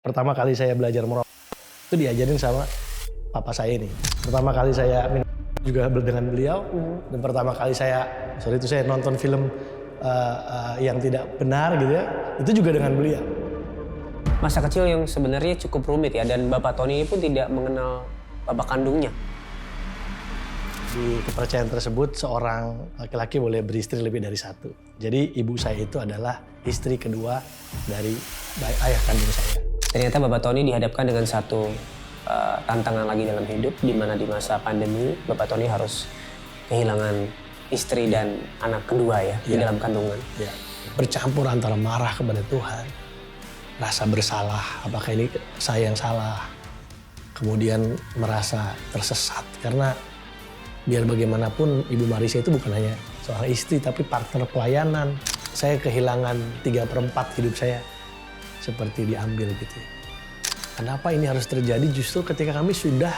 Pertama kali saya belajar merokok itu diajarin sama papa saya ini. Pertama kali saya minum juga dengan beliau. Dan pertama kali saya nonton film yang tidak benar gitu ya, itu juga dengan beliau. Masa kecil yang sebenarnya cukup rumit ya, dan Bapak Tony pun tidak mengenal bapak kandungnya. Di kepercayaan tersebut seorang laki-laki boleh beristri lebih dari satu. Jadi ibu saya itu adalah istri kedua dari ayah kandung saya. Ternyata Bapak Tony dihadapkan dengan satu tantangan lagi dalam hidup, di mana di masa pandemi Bapak Tony harus kehilangan istri dan anak kedua ya, di dalam kandungan. Ya. Bercampur antara marah kepada Tuhan, rasa bersalah, apakah ini saya yang salah, kemudian merasa tersesat karena biar bagaimanapun Ibu Marisa itu bukan hanya seorang istri tapi partner pelayanan. Saya kehilangan 3/4 hidup saya seperti diambil gitu ya. Kenapa ini harus terjadi justru ketika kami sudah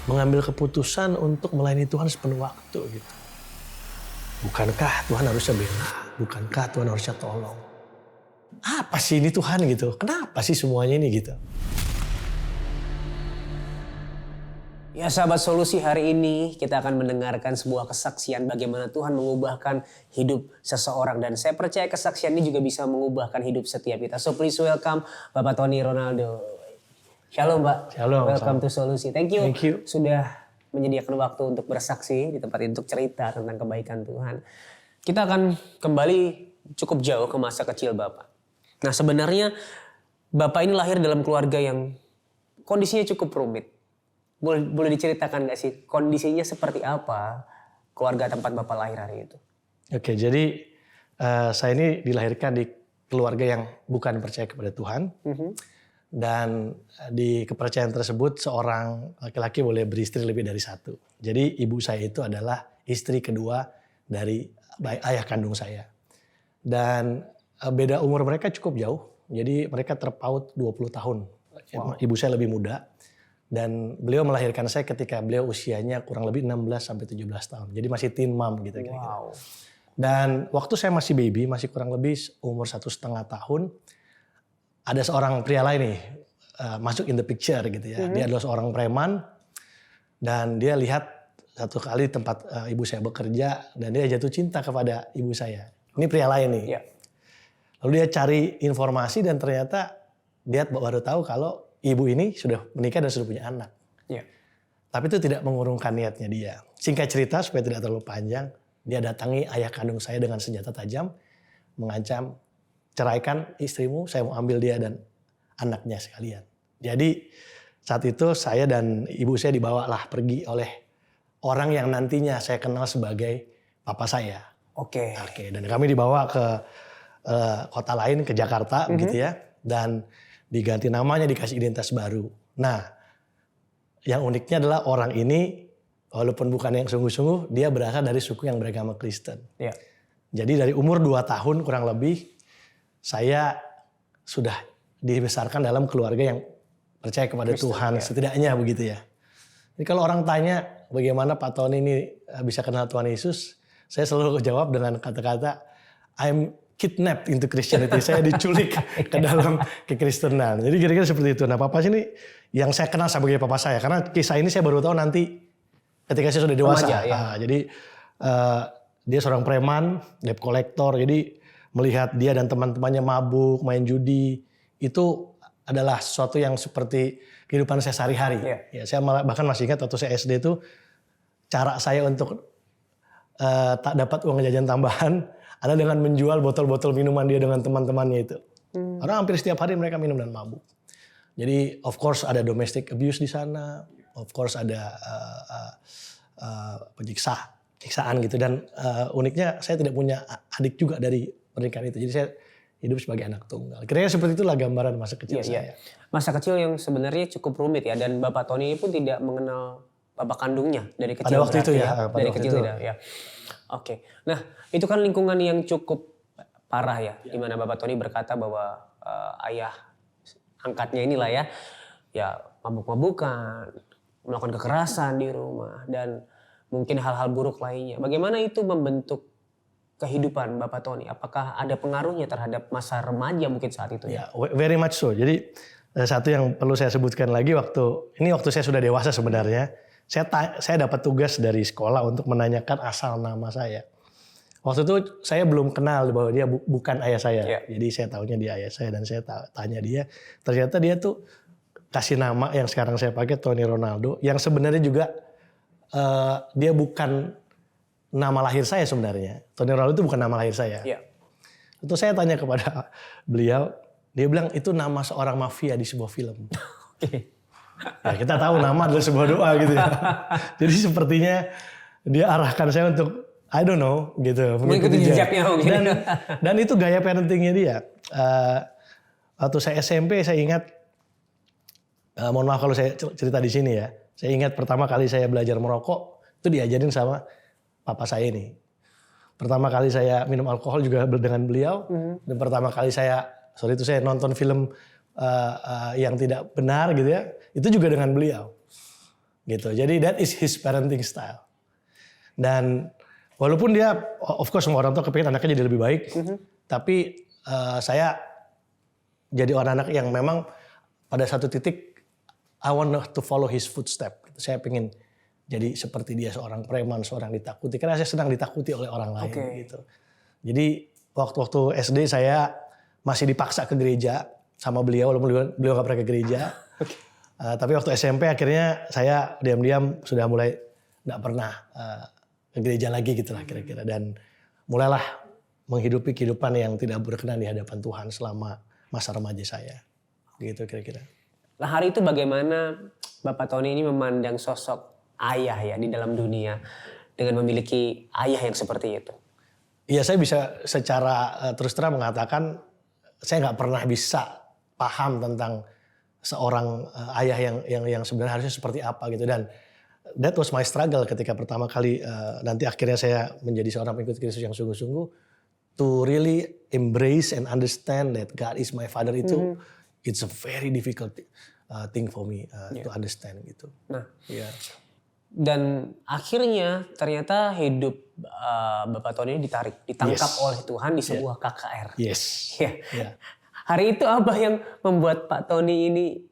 mengambil keputusan untuk melayani Tuhan sepenuh waktu gitu. Bukankah Tuhan harusnya bela? Bukankah Tuhan harusnya tolong? Apa sih ini Tuhan gitu? Kenapa sih semuanya ini gitu? Ya sahabat solusi, hari ini kita akan mendengarkan sebuah kesaksian bagaimana Tuhan mengubahkan hidup seseorang. Dan saya percaya kesaksian ini juga bisa mengubahkan hidup setiap kita. So please welcome Bapak Tony Ronaldo. Shalom Pak. Shalom. Welcome to Solusi. Thank you. Thank you. Sudah menyediakan waktu untuk bersaksi di tempat ini, untuk cerita tentang kebaikan Tuhan. Kita akan kembali cukup jauh ke masa kecil Bapak. Nah sebenarnya Bapak ini lahir dalam keluarga yang kondisinya cukup rumit. Boleh diceritakan nggak sih kondisinya seperti apa keluarga tempat Bapak lahir hari itu? Oke, jadi saya ini dilahirkan di keluarga yang bukan percaya kepada Tuhan. Dan di kepercayaan tersebut seorang laki-laki boleh beristri lebih dari satu. Jadi ibu saya itu adalah istri kedua dari ayah kandung saya. Dan beda umur mereka cukup jauh. Jadi mereka terpaut 20 tahun. Wow. Ibu saya lebih muda. Dan beliau melahirkan saya ketika beliau usianya kurang lebih 16-17 tahun. Jadi masih teen mom gitu. Wow. Dan waktu saya masih baby, masih kurang lebih umur 1,5 tahun, ada seorang pria lain nih masuk in the picture gitu ya. Dia adalah seorang preman dan dia lihat satu kali tempat ibu saya bekerja dan dia jatuh cinta kepada ibu saya. Ini pria lain nih. Yeah. Lalu dia cari informasi dan ternyata dia baru tahu kalau ibu ini sudah menikah dan sudah punya anak. Yeah. Tapi itu tidak mengurungkan niatnya dia. Singkat cerita supaya tidak terlalu panjang, dia datangi ayah kandung saya dengan senjata tajam, mengancam, ceraikan istrimu, saya mau ambil dia dan anaknya sekalian. Jadi saat itu saya dan ibu saya dibawalah pergi oleh orang yang nantinya saya kenal sebagai papa saya. Oke. Dan kami dibawa ke kota lain, ke Jakarta begitu ya. Dan diganti namanya, dikasih identitas baru. Nah, yang uniknya adalah orang ini walaupun bukan yang sungguh-sungguh, dia berasal dari suku yang beragama Kristen. Yeah. Jadi dari umur 2 tahun kurang lebih, saya sudah dibesarkan dalam keluarga yang percaya kepada Kristen, Tuhan, setidaknya begitu ya. Jadi kalau orang tanya bagaimana Pak Tony ini bisa kenal Tuhan Yesus, saya selalu jawab dengan kata-kata, I'm kidnapped into Christianity. Saya diculik ke dalam kekristenan. Jadi kira-kira seperti itu. Nah papa sini yang saya kenal sebagai papa saya. Karena kisah ini saya baru tahu nanti ketika saya sudah dewasa. Remaja, ya. Jadi dia seorang preman, debt collector. Jadi melihat dia dan teman-temannya mabuk, main judi. Itu adalah sesuatu yang seperti kehidupan saya sehari-hari. Ya, saya bahkan masih ingat waktu saya SD itu cara saya untuk tak dapat uang jajan tambahan ada dengan menjual botol-botol minuman dia dengan teman-temannya itu. Karena hampir setiap hari mereka minum dan mabuk. Jadi of course ada domestic abuse di sana, of course ada penyiksaan gitu. Dan uniknya saya tidak punya adik juga dari pernikahan itu. Jadi saya hidup sebagai anak tunggal. Kira-kira seperti itulah gambaran masa kecil saya. Masa kecil yang sebenarnya cukup rumit ya, dan Bapak Tony pun tidak mengenal bapak kandungnya dari kecil. Pada waktu itu ya. Dari kecil tidak ya. Oke. Nah, itu kan lingkungan yang cukup parah ya, di mana Bapak Tony berkata bahwa ayah angkatnya inilah ya mabuk-mabukan, melakukan kekerasan di rumah dan mungkin hal-hal buruk lainnya. Bagaimana itu membentuk kehidupan Bapak Tony? Apakah ada pengaruhnya terhadap masa remaja mungkin saat itu? Ya, very much so. Jadi Satu yang perlu saya sebutkan lagi waktu saya sudah dewasa sebenarnya. Saya dapat tugas dari sekolah untuk menanyakan asal nama saya. Waktu itu saya belum kenal bahwa dia bukan ayah saya. Yeah. Jadi saya tahunya dia ayah saya dan saya tanya dia. Ternyata dia tuh kasih nama yang sekarang saya pakai Tony Ronaldo. Yang sebenarnya juga dia bukan nama lahir saya sebenarnya. Tony Ronaldo itu bukan nama lahir saya. Yeah. Itu saya tanya kepada beliau. Dia bilang itu nama seorang mafia di sebuah film. Oke. Ya, kita tahu nama adalah sebuah doa gitu ya. Jadi sepertinya dia arahkan saya untuk I don't know gitu. Mengikuti jejaknya mungkin. Dan itu gaya parentingnya dia. Waktu saya SMP saya ingat, mohon maaf kalau saya cerita di sini ya. Saya ingat pertama kali saya belajar merokok itu diajarin sama papa saya ini. Pertama kali saya minum alkohol juga dengan beliau. Dan pertama kali saya nonton film yang tidak benar gitu ya, itu juga dengan beliau. Gitu. Jadi that is his parenting style. Dan walaupun dia, of course semua orang tua kepingin anaknya jadi lebih baik, tapi saya jadi orang anak yang memang pada satu titik I want to follow his footstep. Saya pengen jadi seperti dia, seorang preman, seorang ditakuti. Karena saya sedang ditakuti oleh orang lain. Gitu. Jadi waktu SD saya masih dipaksa ke gereja sama beliau, walaupun beliau gak pernah ke gereja. Tapi waktu SMP akhirnya saya diam-diam sudah mulai gak pernah ke gereja lagi gitu lah kira-kira. Dan mulailah menghidupi kehidupan yang tidak berkenan di hadapan Tuhan selama masa remaja saya. Gitu kira-kira. Nah hari itu bagaimana Bapak Tony ini memandang sosok ayah ya di dalam dunia dengan memiliki ayah yang seperti itu? Iya, saya bisa secara terus terang mengatakan saya nggak pernah bisa paham tentang seorang ayah yang sebenarnya harusnya seperti apa gitu. Dan that was my struggle ketika pertama kali nanti akhirnya saya menjadi seorang pengikut Kristus yang sungguh-sungguh to really embrace and understand that God is my father itu it's a very difficult thing for me to understand gitu. Nah, yeah. Dan akhirnya ternyata hidup Bapak Tony ini ditangkap oleh Tuhan di sebuah KKR. Yes. Ya. Yeah. Hari itu apa yang membuat Pak Tony ini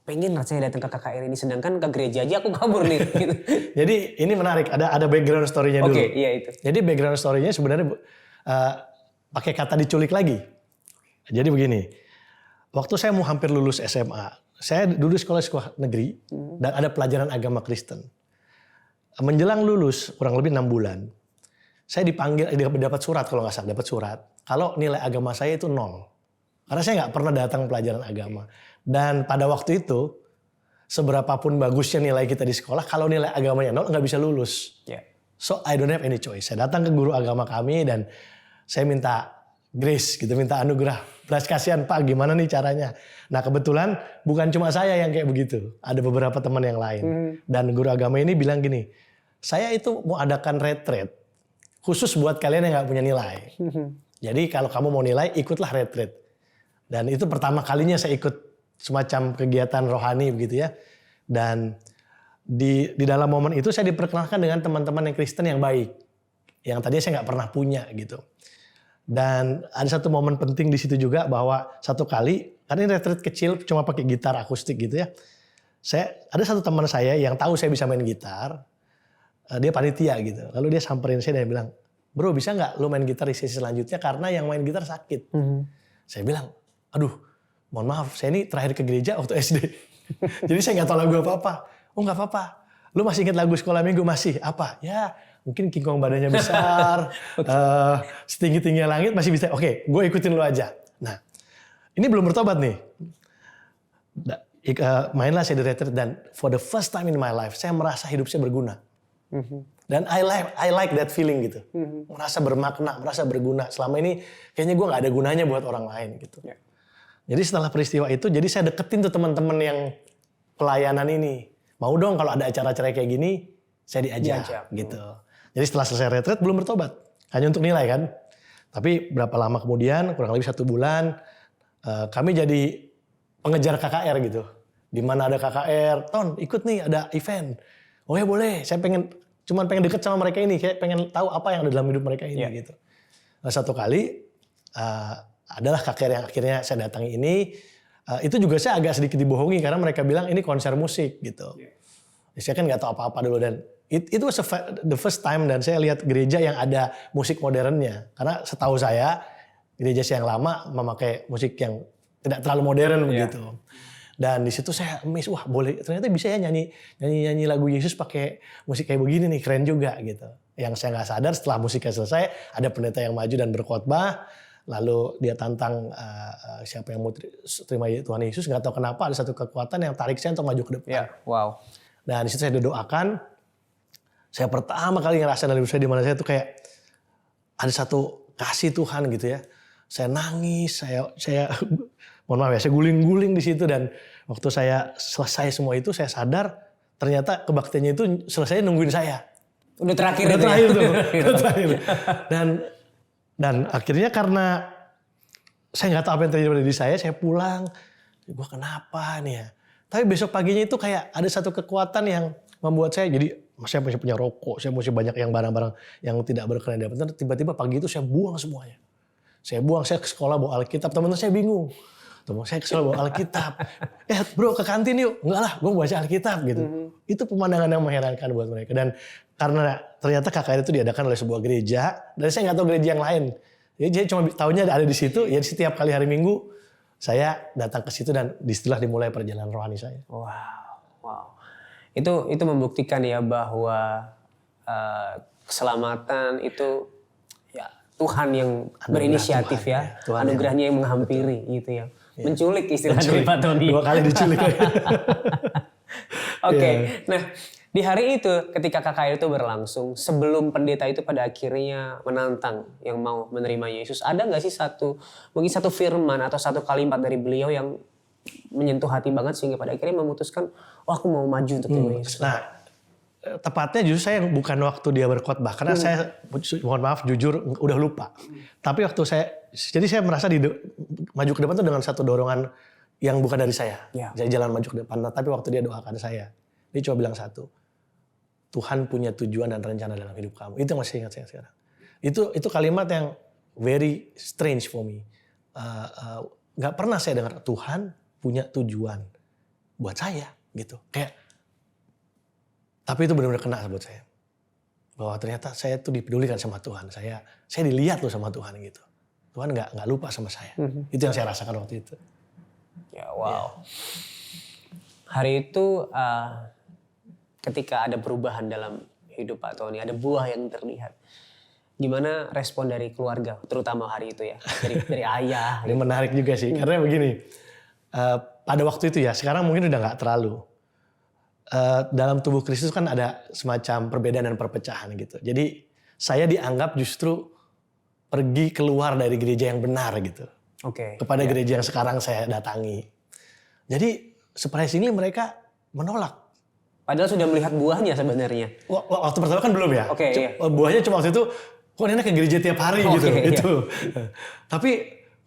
pengen rasanya datang ke KKR ini, sedangkan ke gereja aja aku kabur nih. Gitu. Jadi ini menarik, ada background story-nya dulu. Oke, iya itu. Jadi background story-nya sebenarnya pakai kata diculik lagi. Jadi begini, waktu saya mau hampir lulus SMA, saya dulu sekolah negeri dan ada pelajaran agama Kristen. Menjelang lulus kurang lebih 6 bulan, saya dipanggil, dapat surat kalau nggak salah, dapat surat. Kalau nilai agama saya itu 0. Karena saya nggak pernah datang pelajaran agama. Dan pada waktu itu, seberapapun bagusnya nilai kita di sekolah, kalau nilai agamanya 0 nggak bisa lulus. Yeah. So I don't have any choice. Saya datang ke guru agama kami dan saya minta grace gitu, minta anugerah. Belas kasihan Pak, gimana nih caranya? Nah kebetulan bukan cuma saya yang kayak begitu. Ada beberapa teman yang lain. Dan guru agama ini bilang gini, saya itu mau adakan retreat khusus buat kalian yang nggak punya nilai. Jadi kalau kamu mau nilai, ikutlah retreat. Dan itu pertama kalinya saya ikut semacam kegiatan rohani begitu ya. Dan di dalam momen itu saya diperkenalkan dengan teman-teman yang Kristen yang baik. Yang tadinya saya nggak pernah punya gitu. Dan ada satu momen penting di situ juga bahwa satu kali, karena ini retreat kecil cuma pakai gitar akustik gitu ya. Ada satu teman saya yang tahu saya bisa main gitar. Dia panitia gitu. Lalu dia samperin saya dan bilang, bro bisa nggak lu main gitar di sesi selanjutnya karena yang main gitar sakit. Saya bilang, aduh mohon maaf saya ini terakhir ke gereja waktu SD. Jadi saya nggak tahu lagu apa-apa. Oh nggak apa-apa. Lu masih ingat lagu sekolah minggu? Masih. Apa? Ya mungkin King Kong badannya besar. Setinggi-tingginya langit masih bisa. Oke, gue ikutin lu aja. Nah ini belum bertobat nih. Mainlah saya di retreat dan for the first time in my life saya merasa hidup saya berguna. Dan I like that feeling gitu. Merasa bermakna, merasa berguna. Selama ini kayaknya gue gak ada gunanya buat orang lain gitu. Yeah. Jadi setelah peristiwa itu, jadi saya deketin tuh teman-teman yang pelayanan ini. Mau dong kalau ada acara-acara kayak gini, saya diajak gitu. Jadi setelah selesai retreat belum bertobat. Hanya untuk nilai kan. Tapi berapa lama kemudian, kurang lebih 1 bulan, kami jadi pengejar KKR gitu. Di mana ada KKR, Ton ikut nih ada event. Oh ya boleh, saya cuman pengen deket sama mereka ini, kayak pengen tahu apa yang ada dalam hidup mereka ini gitu. Nah, satu kali adalah KKR yang akhirnya saya datangi ini, Itu juga saya agak sedikit dibohongi karena mereka bilang ini konser musik gitu. Saya kan nggak tahu apa-apa dulu dan itu was the first time dan saya lihat gereja yang ada musik modernnya. Karena setahu saya gereja yang lama memakai musik yang tidak terlalu modern begitu. Dan di situ saya miss, wah boleh ternyata bisa ya nyanyi lagu Yesus pakai musik kayak begini nih, keren juga gitu. Yang saya nggak sadar setelah musiknya selesai ada pendeta yang maju dan berkhotbah, lalu dia tantang siapa yang mau terima Tuhan Yesus, nggak tahu kenapa ada satu kekuatan yang tarik saya untuk maju ke depan. Wow. Dan di situ saya doakan. Saya pertama kali ngerasain dalam hidup saya di mana saya tuh kayak ada satu kasih Tuhan gitu ya. Saya nangis, saya mohon maaf ya, saya guling-guling di situ dan waktu saya selesai semua itu saya sadar ternyata kebaktiannya itu selesai nungguin saya. Udah terakhir Udah itu terakhir ya? tuh. Udah terakhir. Dan akhirnya karena saya nggak tahu apa yang terjadi pada diri saya pulang. Gue kenapa nih ya? Tapi besok paginya itu kayak ada satu kekuatan yang membuat saya jadi saya masih punya rokok, saya masih banyak yang barang-barang yang tidak berkenan di hadapan. Tiba-tiba pagi itu saya buang semuanya. Saya ke sekolah bawa Alkitab, teman-teman saya bingung. Teman saya ke sekolah bawa Alkitab. Bro ke kantin yuk. Enggak lah, gue baca Alkitab gitu. Itu pemandangan yang mengherankan buat mereka. Dan karena ternyata KKR itu diadakan oleh sebuah gereja, dan saya nggak tahu gereja yang lain. Jadi saya cuma tahunya ada di situ, ya setiap kali hari Minggu saya datang ke situ dan disitulah dimulai perjalanan rohani saya. Wow. Itu membuktikan ya bahwa keselamatan itu ya Tuhan yang berinisiatif Tuhan, ya. Tuhan Anugerahnya yang menghampiri gitu ya. Menculik istilah dari Pak Tony. 2 kali diculik. Oke. Nah, di hari itu ketika KKR itu berlangsung, sebelum pendeta itu pada akhirnya menantang yang mau menerima Yesus, ada nggak sih mungkin satu firman atau satu kalimat dari beliau yang menyentuh hati banget sehingga pada akhirnya memutuskan, oh aku mau maju untuk terima Yesus. Nah, tepatnya justru saya bukan waktu dia berkhotbah karena saya mohon maaf jujur udah lupa. Tapi waktu saya merasa maju ke depan itu dengan satu dorongan yang bukan dari saya. Saya jalan maju ke depan. Tapi waktu dia doakan saya, dia cuma bilang satu, Tuhan punya tujuan dan rencana dalam hidup kamu. Itu yang masih ingat saya sekarang. Itu kalimat yang very strange for me. Gak pernah saya dengar Tuhan punya tujuan buat saya gitu. Tapi itu benar-benar kena buat saya. Bahwa ternyata saya tuh dipedulikan sama Tuhan. Saya dilihat loh sama Tuhan gitu. Tuhan nggak lupa sama saya. Itu yang saya rasakan waktu itu. Ya wow. Hari itu ketika ada perubahan dalam hidup Pak Tony, ada buah yang terlihat. Gimana respon dari keluarga, terutama hari itu ya, dari ayah? Ini menarik juga sih, karena begini, pada waktu itu ya, sekarang mungkin udah nggak terlalu. Dalam tubuh Kristus kan ada semacam perbedaan dan perpecahan gitu. Jadi saya dianggap justru pergi keluar dari gereja yang benar gitu. Kepada gereja yang sekarang saya datangi. Jadi surprisingly mereka menolak. Padahal sudah melihat buahnya sebenarnya. Waktu pertama kan belum ya. Buahnya cuma waktu itu, kok Nenek ke gereja tiap hari gitu. Itu. Tapi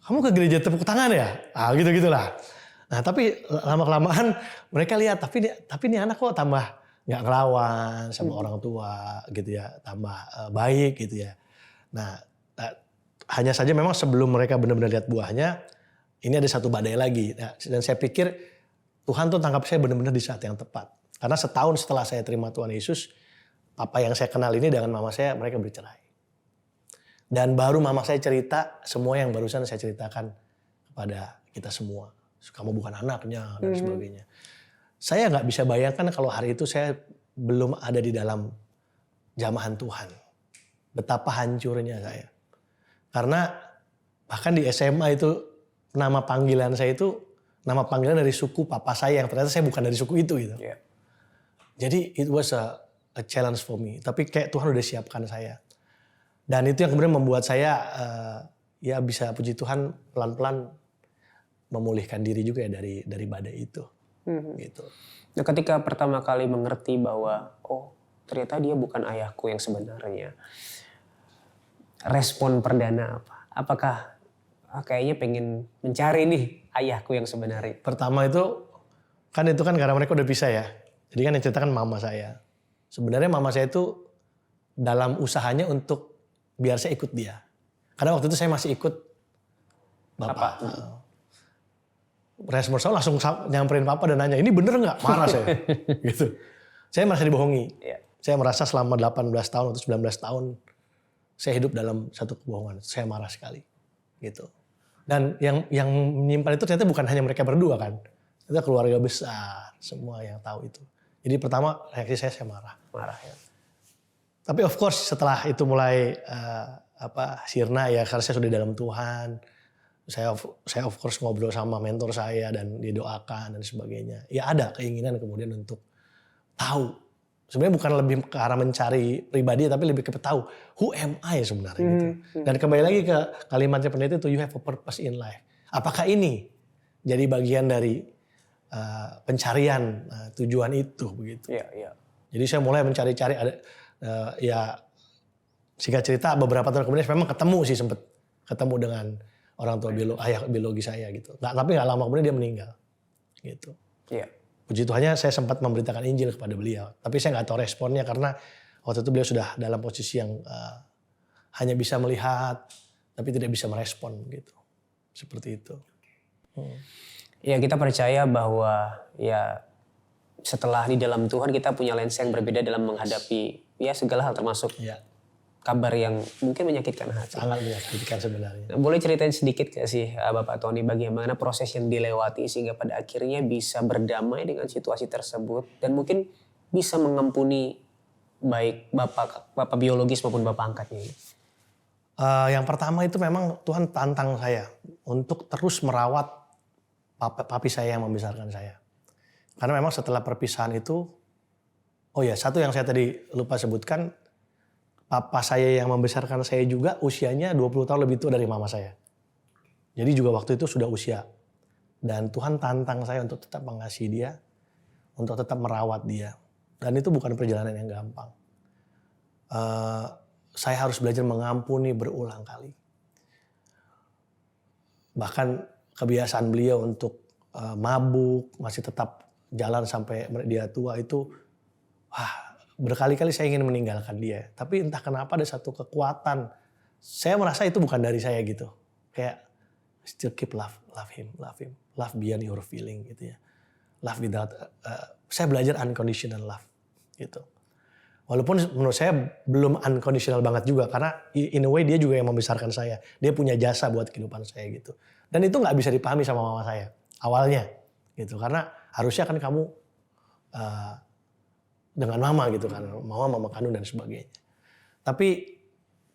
kamu ke gereja tepuk tangan ya? Gitu-gitulah. Nah tapi lama-kelamaan mereka lihat, tapi ini anak kok tambah nggak ngelawan sama orang tua gitu ya. Tambah baik gitu ya. Nah hanya saja memang sebelum mereka benar-benar lihat buahnya, ini ada satu badai lagi. Nah, dan saya pikir Tuhan tuh tangkap saya benar-benar di saat yang tepat. Karena setahun setelah saya terima Tuhan Yesus, papa yang saya kenal ini dengan mama saya, mereka bercerai. Dan baru mama saya cerita semua yang barusan saya ceritakan kepada kita semua. Kamu bukan anaknya dan sebagainya. Saya nggak bisa bayangkan kalau hari itu saya belum ada di dalam jamahan Tuhan. Betapa hancurnya saya. Karena bahkan di SMA itu nama panggilan saya itu nama panggilan dari suku papa saya yang ternyata saya bukan dari suku itu gitu. Jadi it was a challenge for me. Tapi kayak Tuhan udah siapkan saya. Dan itu yang kemudian membuat saya ya bisa puji Tuhan pelan-pelan memulihkan diri juga ya dari badai itu. Gitu. Nah ketika pertama kali mengerti bahwa ternyata dia bukan ayahku yang sebenarnya. Respon perdana apa? Apakah kayaknya pengen mencari nih ayahku yang sebenarnya? Pertama itu kan karena mereka udah pisah ya. Jadi kan yang ceritakan mama saya. Sebenarnya mama saya itu dalam usahanya untuk biar saya ikut dia. Karena waktu itu saya masih ikut bapak. respon saya langsung nyamperin papa dan nanya, ini bener nggak? Marah saya. Gitu. Saya merasa dibohongi. Iya. Saya merasa selama 18 tahun atau 19 tahun saya hidup dalam satu kebohongan. Saya marah sekali. Gitu. Dan yang menyimpan itu ternyata bukan hanya mereka berdua kan. Itu keluarga besar, semua yang tahu itu. Jadi pertama reaksi saya marah. Marah ya. Tapi of course setelah itu mulai sirna ya, karena saya sudah dalam Tuhan. Saya of course ngobrol sama mentor saya dan didoakan dan sebagainya. Ya ada keinginan kemudian untuk tahu. Sebenarnya bukan lebih ke arah mencari pribadi, tapi lebih ke tahu who am I sebenarnya gitu. Dan kembali lagi ke kalimatnya pendeta itu, you have a purpose in life. Apakah ini jadi bagian dari pencarian tujuan itu begitu. Iya, iya. Jadi saya mulai mencari-cari ada singkat cerita beberapa tahun kemudian memang ketemu sih, sempat ketemu dengan orang tua ayah biologi saya gitu. Tapi nggak lama kemudian dia meninggal gitu. Iya. Puji Tuhannya saya sempat memberitakan Injil kepada beliau. Tapi saya nggak tahu responnya karena waktu itu beliau sudah dalam posisi yang hanya bisa melihat tapi tidak bisa merespon gitu. Seperti itu. Ya kita percaya bahwa ya setelah di dalam Tuhan kita punya lensa yang berbeda dalam menghadapi ya segala hal termasuk kabar yang mungkin menyakitkan hati. Sangat menyakitkan sebenarnya. Nah, boleh ceritain sedikit gak sih Bapak Tony bagaimana proses yang dilewati sehingga pada akhirnya bisa berdamai dengan situasi tersebut dan mungkin bisa mengampuni baik Bapak biologis maupun Bapak angkatnya? Yang pertama itu memang Tuhan tantang saya untuk terus merawat papi saya yang membesarkan saya. Karena memang setelah perpisahan itu, satu yang saya tadi lupa sebutkan, papa saya yang membesarkan saya juga usianya 20 tahun lebih tua dari mama saya. Jadi juga waktu itu sudah usia. Dan Tuhan tantang saya untuk tetap mengasihi dia, untuk tetap merawat dia. Dan itu bukan perjalanan yang gampang. Saya harus belajar mengampuni berulang kali. Bahkan kebiasaan beliau untuk mabuk, masih tetap jalan sampai dia tua itu, berkali-kali saya ingin meninggalkan dia. Tapi entah kenapa ada satu kekuatan. Saya merasa itu bukan dari saya gitu. Kayak still keep love him. Love beyond your feeling gitu ya. Love without, saya belajar unconditional love gitu. Walaupun menurut saya belum unconditional banget juga. Karena in a way dia juga yang membesarkan saya. Dia punya jasa buat kehidupan saya gitu. Dan itu gak bisa dipahami sama mama saya. Awalnya gitu. Karena harusnya kan kamu dengan mama gitu kan, mama kandung dan sebagainya. Tapi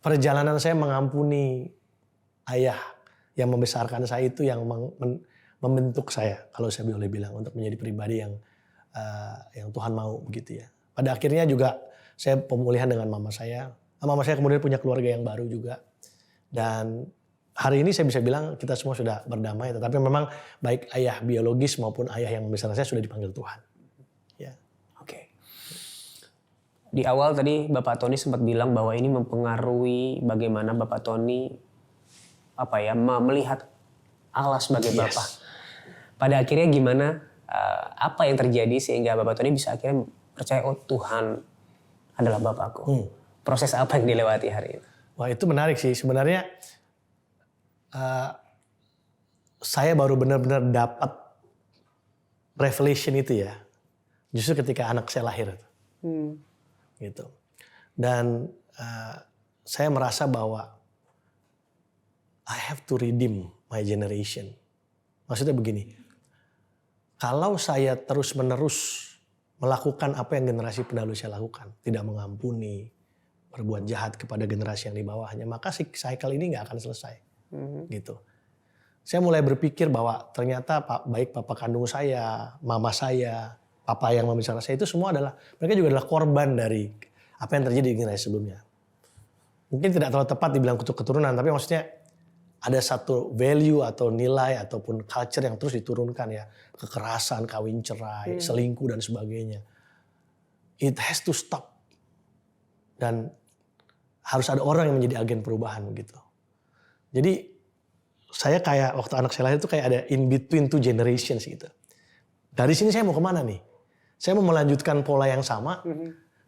perjalanan saya mengampuni ayah yang membesarkan saya itu yang membentuk saya, kalau saya boleh bilang, untuk menjadi pribadi yang Tuhan mau begitu ya. Pada akhirnya juga saya pemulihan dengan mama saya. Mama saya kemudian punya keluarga yang baru juga. Dan hari ini saya bisa bilang kita semua sudah berdamai, tetapi memang baik ayah biologis maupun ayah yang membesarkan saya sudah dipanggil Tuhan. Ya. Oke. Di awal tadi Bapak Tony sempat bilang bahwa ini mempengaruhi bagaimana Bapak Tony melihat Allah sebagai Bapa. Pada akhirnya gimana, apa yang terjadi sehingga Bapak Tony bisa akhirnya percaya Tuhan adalah Bapakku. Proses apa yang dilewati hari itu? Wah, itu menarik sih sebenarnya. Saya baru benar-benar dapat revelation itu ya. Justru ketika anak saya lahir. Gitu. Dan saya merasa bahwa I have to redeem my generation. Maksudnya begini, kalau saya terus-menerus melakukan apa yang generasi pendahulu saya lakukan, tidak mengampuni, berbuat jahat kepada generasi yang di bawahnya, maka cycle ini nggak akan selesai. Gitu. Saya mulai berpikir bahwa ternyata baik papa kandung saya, mama saya, papa yang membesarkan saya itu semua mereka juga adalah korban dari apa yang terjadi di generasi sebelumnya. Mungkin tidak terlalu tepat dibilang kutuk keturunan, tapi maksudnya ada satu value atau nilai ataupun culture yang terus diturunkan ya. Kekerasan, kawin cerai, selingkuh dan sebagainya. It has to stop. Dan harus ada orang yang menjadi agen perubahan gitu. Jadi saya kayak waktu anak saya lahir itu kayak ada in between two generations gitu. Dari sini saya mau kemana nih? Saya mau melanjutkan pola yang sama.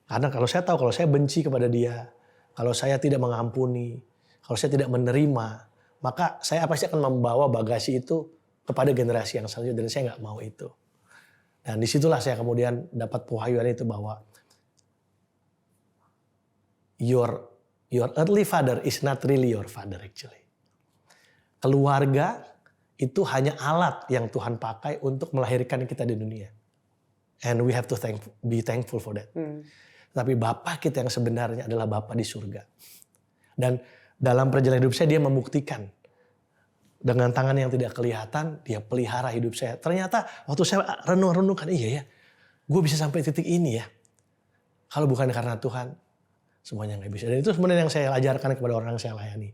Karena kalau saya tahu, kalau saya benci kepada dia, kalau saya tidak mengampuni, kalau saya tidak menerima, maka saya pasti akan membawa bagasi itu kepada generasi yang selanjutnya, dan saya nggak mau itu. Dan disitulah saya kemudian dapat pewahyuan itu bahwa your earthly father is not really your father actually. Keluarga itu hanya alat yang Tuhan pakai untuk melahirkan kita di dunia. And we have to be thankful for that. Tapi Bapa kita yang sebenarnya adalah Bapa di surga. Dan dalam perjalanan hidup saya dia membuktikan. Dengan tangan yang tidak kelihatan, dia pelihara hidup saya. Ternyata waktu saya renung-renungkan, iya ya, gue bisa sampai titik ini ya. Kalau bukan karena Tuhan, semuanya gak bisa. Dan itu sebenarnya yang saya ajarkan kepada orang yang saya layani.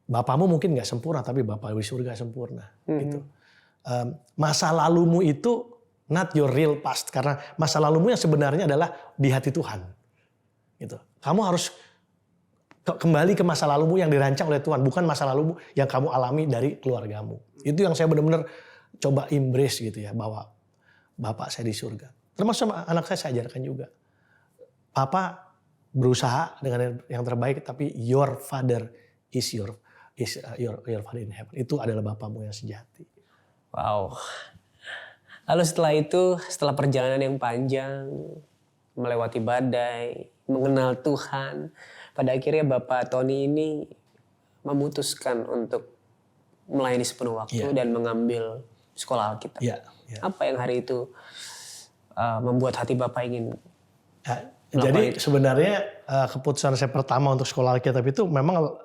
Bapamu mungkin gak sempurna, tapi Bapa di surga sempurna. Gitu. Masa lalumu itu not your real past. Karena masa lalumu yang sebenarnya adalah di hati Tuhan. Gitu. Kamu harus kembali ke masa lalumu yang dirancang oleh Tuhan, bukan masa lalumu yang kamu alami dari keluargamu. Itu yang saya benar-benar coba embrace gitu ya, bahwa Bapak saya di surga. Termasuk sama anak saya ajarkan juga. Papa berusaha dengan yang terbaik, tapi your father is your father in heaven. Itu adalah Bapamu yang sejati. Wow. Lalu setelah itu, setelah perjalanan yang panjang, melewati badai, mengenal Tuhan, pada akhirnya Bapak Tony ini memutuskan untuk melayani sepenuh waktu dan mengambil sekolah Alkitab. Apa yang hari itu membuat hati Bapak ingin jadi sebenarnya keputusan saya pertama untuk sekolah Alkitab itu memang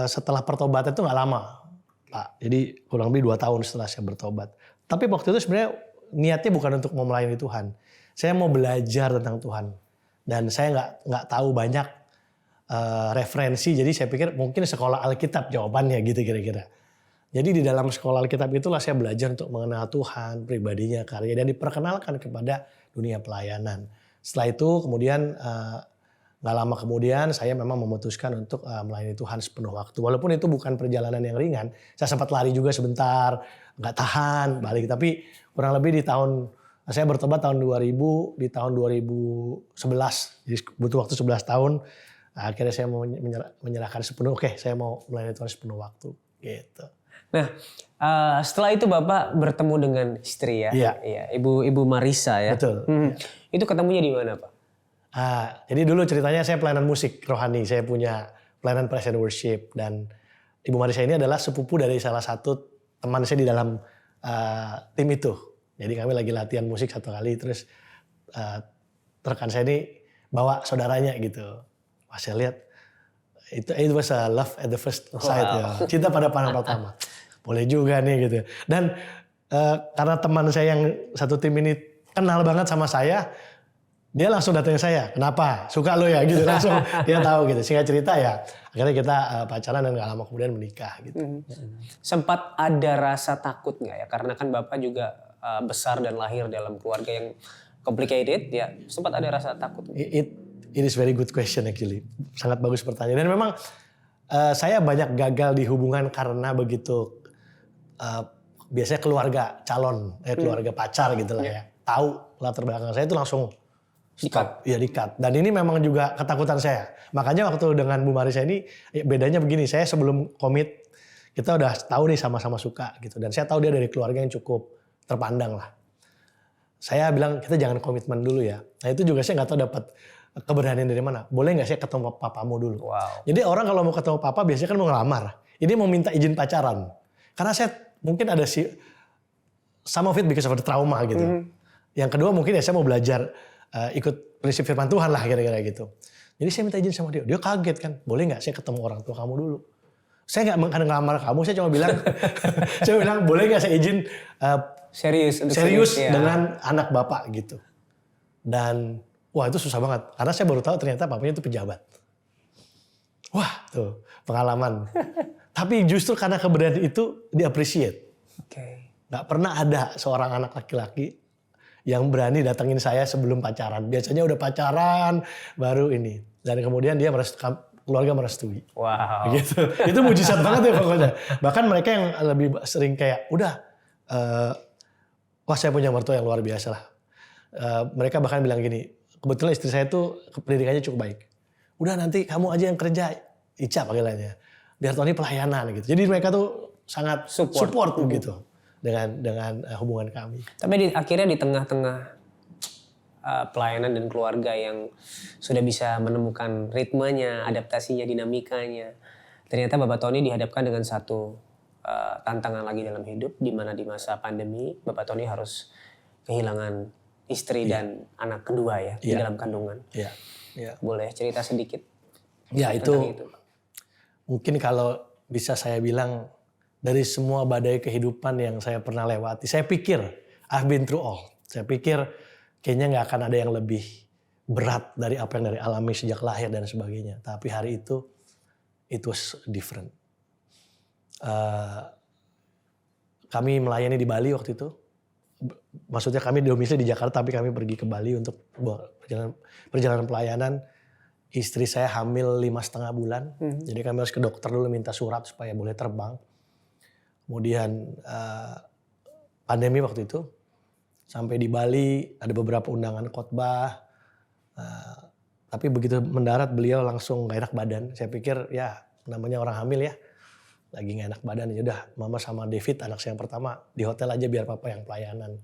setelah pertobatan itu gak lama, Pak. Jadi kurang lebih 2 tahun setelah saya bertobat. Tapi waktu itu sebenarnya niatnya bukan untuk mau melayani Tuhan. Saya mau belajar tentang Tuhan. Dan saya nggak tahu banyak referensi, jadi saya pikir mungkin sekolah Alkitab jawabannya gitu kira-kira. Jadi di dalam sekolah Alkitab itulah saya belajar untuk mengenal Tuhan, pribadinya, karya, dan diperkenalkan kepada dunia pelayanan. Setelah itu kemudian nggak lama kemudian saya memang memutuskan untuk melayani Tuhan sepenuh waktu. Walaupun itu bukan perjalanan yang ringan, saya sempat lari juga sebentar, nggak tahan, balik. Tapi kurang lebih saya bertobat tahun 2000, di tahun 2011, jadi butuh waktu 11 tahun. Akhirnya saya mau menyerahkan sepenuh, saya mau melayani Tuhan sepenuh waktu. Gitu. Nah, setelah itu Bapak bertemu dengan istri ya? Iya. Ibu Marisa ya? Betul. Itu ketemunya di mana Pak? Jadi dulu ceritanya saya pelayanan musik rohani, saya punya pelayanan praise and worship. Dan Ibu Marisa ini adalah sepupu dari salah satu teman saya di dalam tim itu. Jadi kami lagi latihan musik satu kali, terus rekan saya ini bawa saudaranya gitu. Pas saya lihat, it was a love at the first sight ya. Cinta pada pandangan pertama. Boleh juga nih gitu. Dan karena teman saya yang satu tim ini kenal banget sama saya, dia langsung datangin saya. Kenapa? Suka lo ya gitu. Langsung dia tahu gitu. Singkat cerita ya, akhirnya kita pacaran dan gak lama kemudian menikah gitu. Sempat ada rasa takut nggak ya? Karena kan Bapak juga besar dan lahir dalam keluarga yang complicated ya. Sempat ada rasa takut? It is very good question actually. Sangat bagus pertanyaan. Dan memang saya banyak gagal di hubungan karena begitu biasanya keluarga calon, keluarga pacar gitu lah ya. Tahu latar belakang saya itu langsung stop. Iya di-cut. Dan ini memang juga ketakutan saya. Makanya waktu dengan Bu Marisa ini bedanya begini. Saya sebelum komit kita udah tahu nih sama-sama suka gitu. Dan saya tahu dia dari keluarga yang cukup terpandang lah. Saya bilang kita jangan komitmen dulu ya. Nah itu juga saya nggak tahu dapat keberanian dari mana. Boleh nggak saya ketemu papamu dulu? Wow. Jadi orang kalau mau ketemu papa biasanya kan mau ngelamar. Ini mau minta izin pacaran. Karena saya mungkin ada some of it because of the trauma gitu. Yang kedua mungkin ya saya mau belajar ikut prinsip firman Tuhan lah kira-kira gitu. Jadi saya minta izin sama dia. Dia kaget kan. Boleh nggak saya ketemu orang tua kamu dulu? Saya nggak ngelamar kamu. Saya cuma bilang, saya bilang boleh nggak saya izin serius dengan anak bapak gitu. Dan wah itu susah banget. Karena saya baru tahu ternyata papanya itu pejabat. Wah tuh pengalaman. Tapi justru karena keberanian itu di-appreciate. Gak pernah ada seorang anak laki-laki yang berani datengin saya sebelum pacaran. Biasanya udah pacaran baru ini. Dan kemudian dia keluarga merestui. Wow. Gitu. Itu mujizat banget ya pokoknya. Bahkan mereka yang lebih sering kayak udah wah saya punya mertua yang luar biasa lah. Mereka bahkan bilang gini, kebetulan istri saya tuh pendidikannya cukup baik. Udah nanti kamu aja yang kerja, Ica panggilannya. Biar Tony pelayanan gitu. Jadi mereka tuh sangat support gitu. dengan hubungan kami. Tapi akhirnya di tengah-tengah pelayanan dan keluarga yang sudah bisa menemukan ritmenya, adaptasinya, dinamikanya, ternyata Bapak Tony dihadapkan dengan satu tantangan lagi dalam hidup, di mana di masa pandemi Bapak Tony harus kehilangan istri dan anak kedua ya di dalam kandungan. Iya. Ya. Boleh cerita sedikit? Ya tentang itu mungkin kalau bisa saya bilang dari semua badai kehidupan yang saya pernah lewati, saya pikir I've been through all. Saya pikir kayaknya nggak akan ada yang lebih berat dari apa yang dari alami sejak lahir dan sebagainya. Tapi hari itu it was different. Kami melayani di Bali waktu itu. Maksudnya kami domisili di Jakarta, tapi kami pergi ke Bali untuk perjalanan pelayanan. Istri saya hamil 5,5 bulan, jadi kami harus ke dokter dulu minta surat supaya boleh terbang. Kemudian pandemi waktu itu, sampai di Bali ada beberapa undangan khotbah, tapi begitu mendarat beliau langsung gak enak badan. Saya pikir ya namanya orang hamil ya, lagi gak enak badan, ya udah mama sama David anak saya yang pertama di hotel aja biar papa yang pelayanan.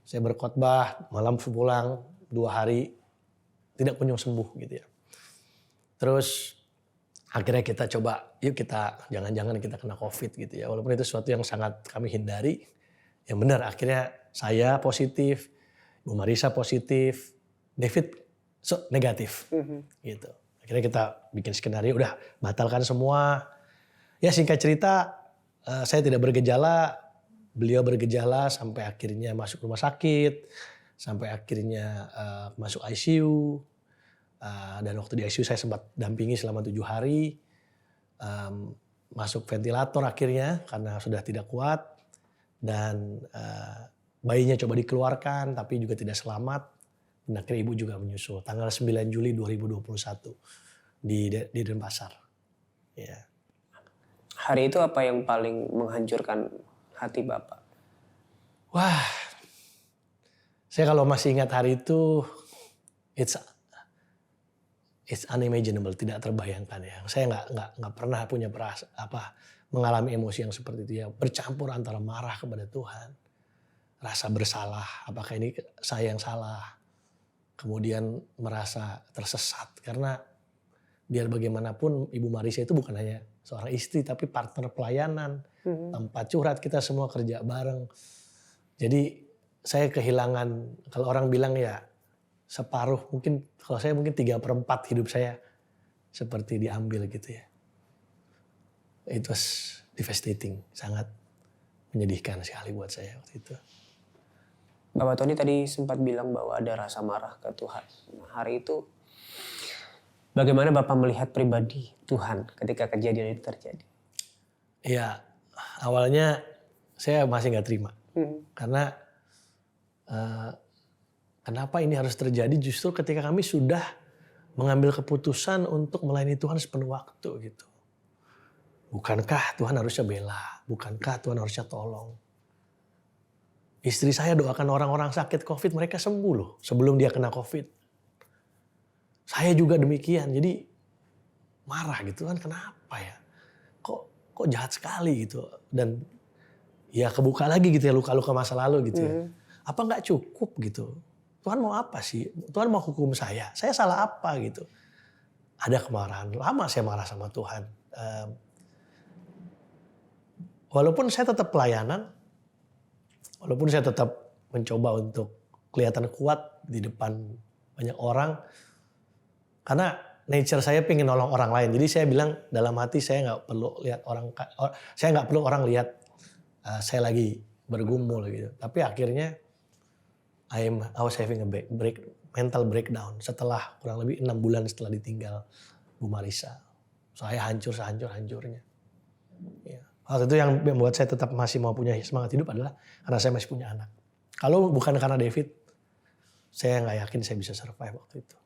Saya berkhotbah, malam pulang 2 hari tidak kunjung sembuh gitu ya. Terus akhirnya kita coba, yuk kita jangan-jangan kita kena COVID gitu ya. Walaupun itu sesuatu yang sangat kami hindari. Yang benar akhirnya saya positif, Bu Marisa positif, David negatif gitu. Akhirnya kita bikin skenario, udah batalkan semua. Ya singkat cerita, saya tidak bergejala, beliau bergejala sampai akhirnya masuk rumah sakit, sampai akhirnya masuk ICU. Dan waktu di ICU saya sempat dampingi selama 7 hari. Masuk ventilator akhirnya karena sudah tidak kuat. Dan bayinya coba dikeluarkan tapi juga tidak selamat. Dan akhirnya ibu juga menyusul. Tanggal 9 Juli 2021 di Denpasar. Ya. Hari itu apa yang paling menghancurkan hati Bapak? Wah, saya kalau masih ingat hari itu, it's unimaginable, tidak terbayangkan ya. Saya nggak pernah punya mengalami emosi yang seperti itu ya. Bercampur antara marah kepada Tuhan, rasa bersalah, apakah ini saya yang salah, kemudian merasa tersesat karena biar bagaimanapun Ibu Marisa itu bukan hanya seorang istri tapi partner pelayanan, tempat curhat, kita semua kerja bareng. Jadi saya kehilangan, kalau orang bilang ya separuh, mungkin kalau saya mungkin 3/4 hidup saya seperti diambil gitu ya. It was devastating, sangat menyedihkan sekali buat saya waktu itu. Bapak Tony tadi sempat bilang bahwa ada rasa marah ke Tuhan. Nah, hari itu bagaimana Bapak melihat pribadi Tuhan ketika kejadian itu terjadi? Ya awalnya saya masih gak terima. Karena kenapa ini harus terjadi justru ketika kami sudah mengambil keputusan untuk melayani Tuhan sepenuh waktu gitu. Bukankah Tuhan harusnya bela? Bukankah Tuhan harusnya tolong? Istri saya doakan orang-orang sakit COVID, mereka sembuh loh sebelum dia kena COVID. Saya juga demikian, jadi marah gitu kan, kenapa ya? Kok jahat sekali gitu. Dan ya kebuka lagi gitu ya luka-luka masa lalu gitu ya. Apa gak cukup gitu? Tuhan mau apa sih? Tuhan mau hukum saya salah apa gitu? Ada kemarahan, lama saya marah sama Tuhan. Walaupun saya tetap pelayanan, walaupun saya tetap mencoba untuk kelihatan kuat di depan banyak orang, karena nature saya pengen nolong orang lain. Jadi saya bilang dalam hati saya nggak perlu lihat orang lihat saya lagi bergumul gitu. Tapi akhirnya I was having a mental breakdown setelah kurang lebih 6 bulan setelah ditinggal Bu Marisa. Saya hancur sehancur-hancurnya. Ya. Waktu itu yang membuat saya tetap masih mau punya semangat hidup adalah karena saya masih punya anak. Kalau bukan karena David, saya nggak yakin saya bisa survive waktu itu.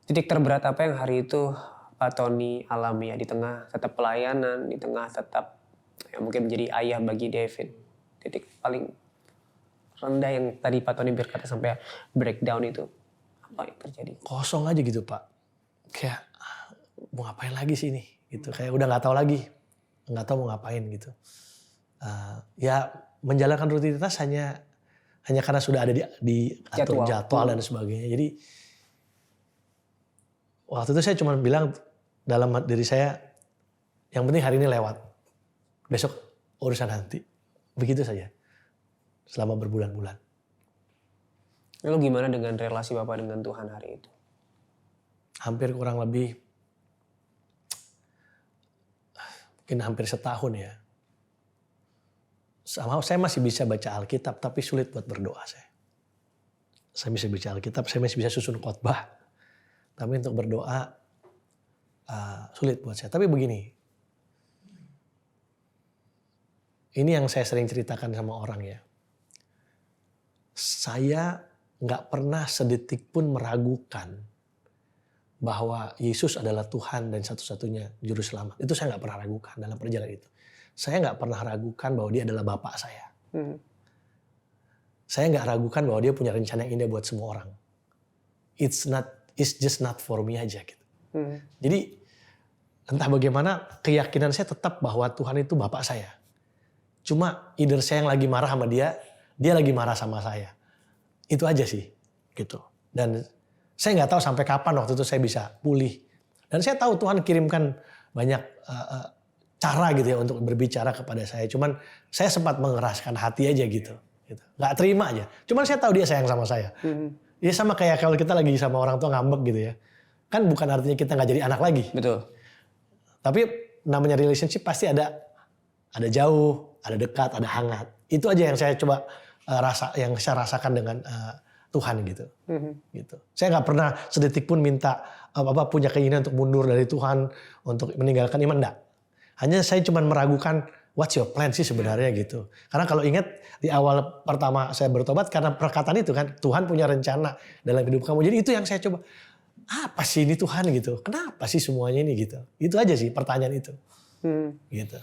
Titik terberat apa yang hari itu Pak Tony alami ya, di tengah tetap pelayanan, di tengah tetap ya mungkin menjadi ayah bagi David. Titik paling rendah yang tadi Pak Tony berkata sampai breakdown itu, apa yang terjadi? Kosong aja gitu Pak. Kayak mau ngapain lagi sih ini? Gitu. Kayak udah nggak tahu lagi, nggak tahu mau ngapain gitu. Ya menjalankan rutinitas hanya karena sudah ada di atur jadwal dan sebagainya. Jadi waktu itu saya cuma bilang dalam diri saya, yang penting hari ini lewat, besok urusan nanti. Begitu saja selama berbulan-bulan. Lalu gimana dengan relasi Bapak dengan Tuhan hari itu? Hampir kurang lebih mungkin hampir setahun ya. Saya masih bisa baca Alkitab, tapi sulit buat berdoa saya. Saya bisa baca Alkitab, saya masih bisa susun khotbah. Tapi untuk berdoa sulit buat saya. Tapi begini, ini yang saya sering ceritakan sama orang ya. Saya nggak pernah sedetik pun meragukan bahwa Yesus adalah Tuhan dan satu-satunya juru selamat. Itu saya nggak pernah ragukan dalam perjalanan itu. Saya nggak pernah ragukan bahwa dia adalah Bapak saya. Saya nggak ragukan bahwa dia punya rencana yang indah buat semua orang. It's just not for me aja gitu. Jadi entah bagaimana keyakinan saya tetap bahwa Tuhan itu Bapak saya. Cuma either saya yang lagi marah sama dia lagi marah sama saya. Itu aja sih gitu. Dan saya nggak tahu sampai kapan waktu itu saya bisa pulih. Dan saya tahu Tuhan kirimkan banyak cara gitu ya untuk berbicara kepada saya. Cuman saya sempat mengeraskan hati aja gitu. Nggak terima aja. Cuman saya tahu dia sayang sama saya. Ya sama kayak kalau kita lagi sama orang tua ngambek gitu ya. Kan bukan artinya kita nggak jadi anak lagi. Betul. Tapi namanya relationship pasti ada jauh, ada dekat, ada hangat. Itu aja yang saya coba yang saya rasakan dengan Tuhan gitu. Gitu. Saya nggak pernah sedetik pun minta punya keinginan untuk mundur dari Tuhan, untuk meninggalkan iman, enggak. Hanya saya cuma meragukan what's your plan sih sebenarnya gitu. Karena kalau ingat di awal pertama saya bertobat karena perkataan itu kan, Tuhan punya rencana dalam hidup kamu. Jadi itu yang saya coba, apa sih ini Tuhan gitu? Kenapa sih semuanya ini gitu? Itu aja sih pertanyaan itu. Gitu.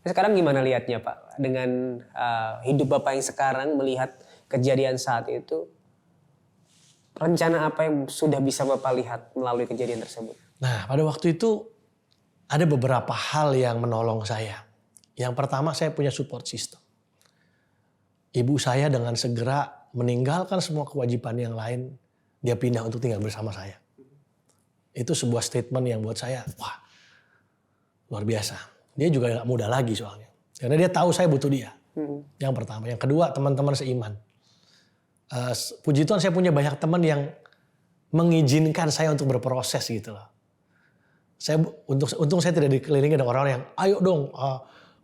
Sekarang gimana lihatnya Pak? Dengan hidup Bapak yang sekarang melihat kejadian saat itu, rencana apa yang sudah bisa Bapak lihat melalui kejadian tersebut? Nah pada waktu itu ada beberapa hal yang menolong saya. Yang pertama saya punya support system. Ibu saya dengan segera meninggalkan semua kewajiban yang lain, dia pindah untuk tinggal bersama saya. Itu sebuah statement yang buat saya, wah luar biasa. Dia juga gak muda lagi soalnya. Karena dia tahu saya butuh dia. Yang pertama. Yang kedua teman-teman seiman. Puji Tuhan saya punya banyak teman yang mengizinkan saya untuk berproses gitu loh. Untung saya tidak dikelilingi dengan orang-orang yang ayo dong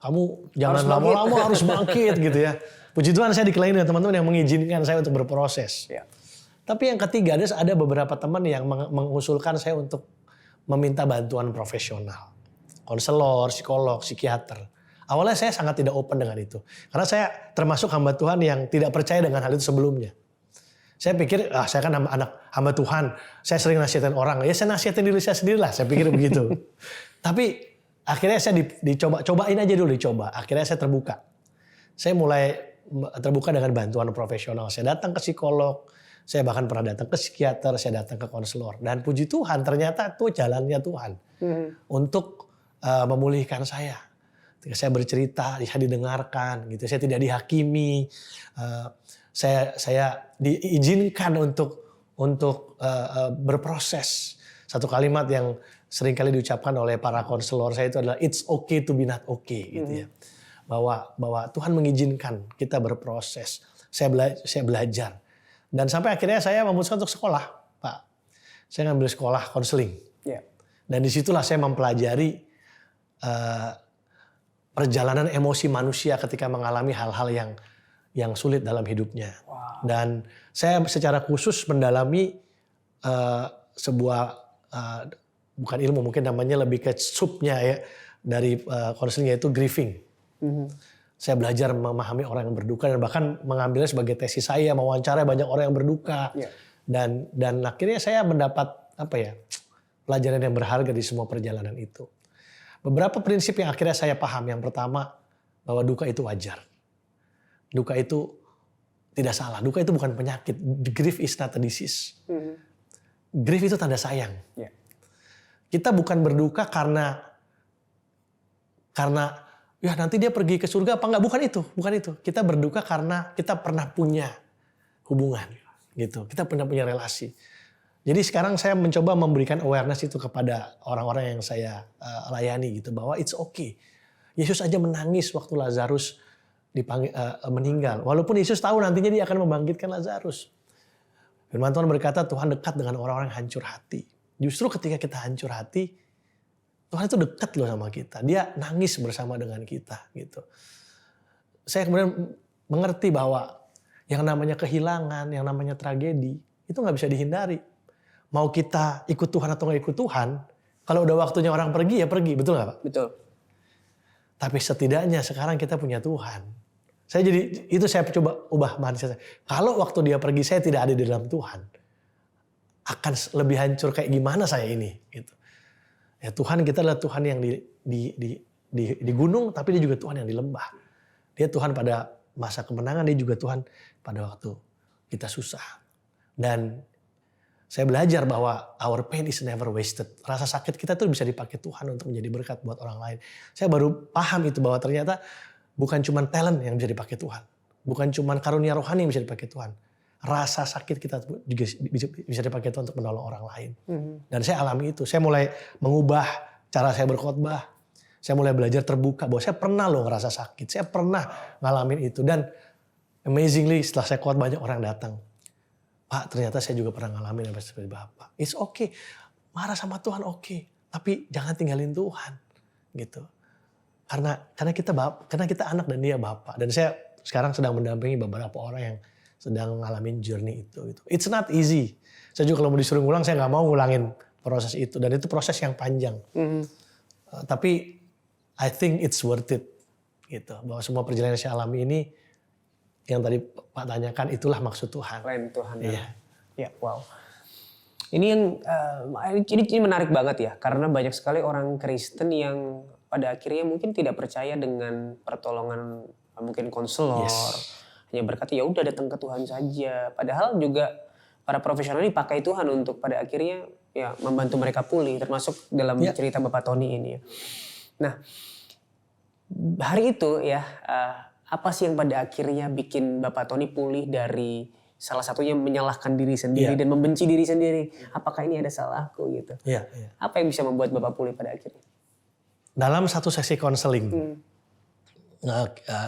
kamu jangan lama-lama harus bangkit gitu ya. Puji Tuhan saya dikelilingi dengan teman-teman yang mengizinkan saya untuk berproses. Ya. Tapi yang ketiga ada beberapa teman yang mengusulkan saya untuk meminta bantuan profesional. Konselor, psikolog, psikiater. Awalnya saya sangat tidak open dengan itu. Karena saya termasuk hamba Tuhan yang tidak percaya dengan hal itu sebelumnya. Saya pikir, saya kan anak hamba Tuhan. Saya sering nasihatin orang. Ya saya nasihatin diri saya sendiri lah. Saya pikir begitu. Tapi akhirnya saya cobain aja dulu dicoba. Akhirnya saya terbuka. Saya mulai terbuka dengan bantuan profesional. Saya datang ke psikolog. Saya bahkan pernah datang ke psikiater. Saya datang ke konselor. Dan puji Tuhan ternyata itu jalannya Tuhan. Untuk memulihkan saya. Ketika saya bercerita, saya didengarkan. Gitu. Saya tidak dihakimi. Saya diizinkan untuk berproses. Satu kalimat yang sering kali diucapkan oleh para konselor saya itu adalah it's okay to be not okay gitu ya. Bahwa Tuhan mengizinkan kita berproses. Saya belajar. Dan sampai akhirnya saya memutuskan untuk sekolah, Pak. Saya ngambil sekolah konseling. Yeah. Dan disitulah saya mempelajari perjalanan emosi manusia ketika mengalami hal-hal yang sulit dalam hidupnya. Wow. Dan saya secara khusus mendalami sebuah bukan ilmu, mungkin namanya lebih ke subnya ya dari konseling, yaitu grieving. Saya belajar memahami orang yang berduka dan bahkan mengambilnya sebagai tesis saya, mewawancarai banyak orang yang berduka. Yeah. Dan akhirnya saya mendapat pelajaran yang berharga di semua perjalanan itu. Beberapa prinsip yang akhirnya saya paham. Yang pertama, bahwa duka itu wajar. Duka itu tidak salah. Duka itu bukan penyakit. Grief is not a disease. Grief itu tanda sayang. Yeah. Kita bukan berduka karena ya nanti dia pergi ke surga apa enggak. Bukan itu. Kita berduka karena kita pernah punya hubungan gitu. Kita pernah punya relasi. Jadi sekarang saya mencoba memberikan awareness itu kepada orang-orang yang saya layani gitu. Bahwa it's okay. Yesus aja menangis waktu Lazarus meninggal. Walaupun Yesus tahu nantinya dia akan membangkitkan Lazarus. Firman Tuhan berkata Tuhan dekat dengan orang-orang yang hancur hati. Justru ketika kita hancur hati, Tuhan itu dekat loh sama kita. Dia nangis bersama dengan kita gitu. Saya kemudian mengerti bahwa yang namanya kehilangan, yang namanya tragedi, itu gak bisa dihindari. Mau kita ikut Tuhan atau gak ikut Tuhan, kalau udah waktunya orang pergi ya pergi. Betul gak Pak? Betul. Tapi setidaknya sekarang kita punya Tuhan. Itu saya coba ubah mindset saya. Kalau waktu dia pergi saya tidak ada di dalam Tuhan, akan lebih hancur kayak gimana saya ini gitu. Ya Tuhan kita adalah Tuhan yang di gunung, tapi dia juga Tuhan yang di lembah. Dia Tuhan pada masa kemenangan, dia juga Tuhan pada waktu kita susah. Dan saya belajar bahwa our pain is never wasted. Rasa sakit kita tuh bisa dipakai Tuhan untuk menjadi berkat buat orang lain. Saya baru paham itu bahwa ternyata bukan cuma talent yang bisa dipakai Tuhan. Bukan cuma karunia rohani yang bisa dipakai Tuhan. Rasa sakit kita juga bisa dipakai Tuhan untuk menolong orang lain. Dan saya alami itu. Saya mulai mengubah cara saya berkhotbah. Saya mulai belajar terbuka bahwa saya pernah loh ngerasa sakit. Saya pernah ngalamin itu. Dan amazingly setelah saya khotbah banyak orang datang. Pak ternyata saya juga pernah ngalamin apa seperti Bapak. It's okay. Marah sama Tuhan oke. Tapi jangan tinggalin Tuhan. Gitu. Karena kita anak dan dia Bapak. Dan saya sekarang sedang mendampingi beberapa orang yang sedang ngalamin journey itu. It's not easy. Saya juga kalau mau disuruh ngulang, saya nggak mau ngulangin proses itu. Dan itu proses yang panjang. Tapi I think it's worth it. Gitu. Bahwa semua perjalanan yang saya alami ini, yang tadi Pak tanyakan, itulah maksud Tuhan. Plan Tuhan. Iya. Ya, wow. Ini menarik banget ya. Karena banyak sekali orang Kristen yang pada akhirnya mungkin tidak percaya dengan pertolongan mungkin konselor. Hanya berkata ya udah datang ke Tuhan saja. Padahal juga para profesional ini pakai Tuhan untuk pada akhirnya ya membantu mereka pulih, termasuk dalam cerita Bapak Tony ini ya. Nah, hari itu ya apa sih yang pada akhirnya bikin Bapak Tony pulih dari salah satunya menyalahkan diri sendiri dan membenci diri sendiri. Apakah ini ada salahku gitu? Apa yang bisa membuat Bapak pulih pada akhirnya? Dalam satu sesi konseling,